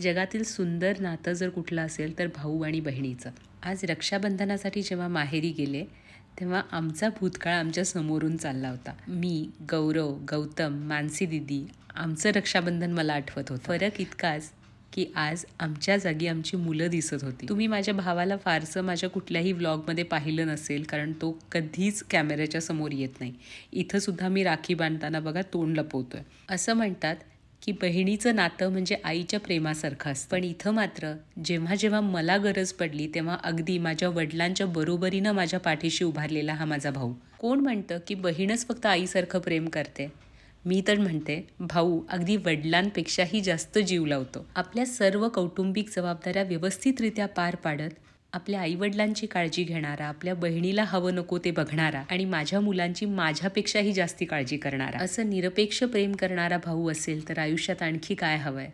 जगातील सुंदर नातं जर कुठलं असेल तर भाऊ आणि बहिणीचं. आज रक्षाबंधनासाठी जेव्हा माहेरी गेले तेव्हा आमचा भूतकाळ आमच्या समोरून चालला होता. मी, गौरव, गौतम, मानसी दिदी, आमचं रक्षाबंधन मला आठवत होतं. फरक इतकाच की आज आमच्या जागी आमची मुलं दिसत होती. तुम्ही माझ्या भावाला फारसं माझ्या कुठल्याही व्लॉगमध्ये पाहिलं नसेल, कारण तो कधीच कॅमेऱ्याच्या समोर येत नाही. इथं सुद्धा मी राखी बांधताना बघा तोंड लपवतोय. असं म्हणतात की बहिणीचं नातं म्हणजे आईच्या प्रेमासारखं असतं. पण इथं मात्र जेव्हा जेव्हा मला गरज पडली तेव्हा अगदी माझ्या वडिलांच्या बरोबरीनं माझ्या पाठीशी उभारलेला हा माझा भाऊ. कोण म्हणतं की बहीणच फक्त आईसारखं प्रेम करते? मी तर म्हणते भाऊ अगदी वडिलांपेक्षाही जास्त जीव लावतो. आपल्या सर्व कौटुंबिक जबाबदाऱ्या व्यवस्थितरित्या पार पाडत आपल्या आईवडिलांची काळजी घेणारा, आपल्या बहिणीला हवं नको ते बघणारा आणि माझ्या मुलांची माझ्यापेक्षाही जास्ती काळजी करणारा, असं निरपेक्ष प्रेम करणारा भाऊ असेल तर आयुष्यात आणखी काय हवंय.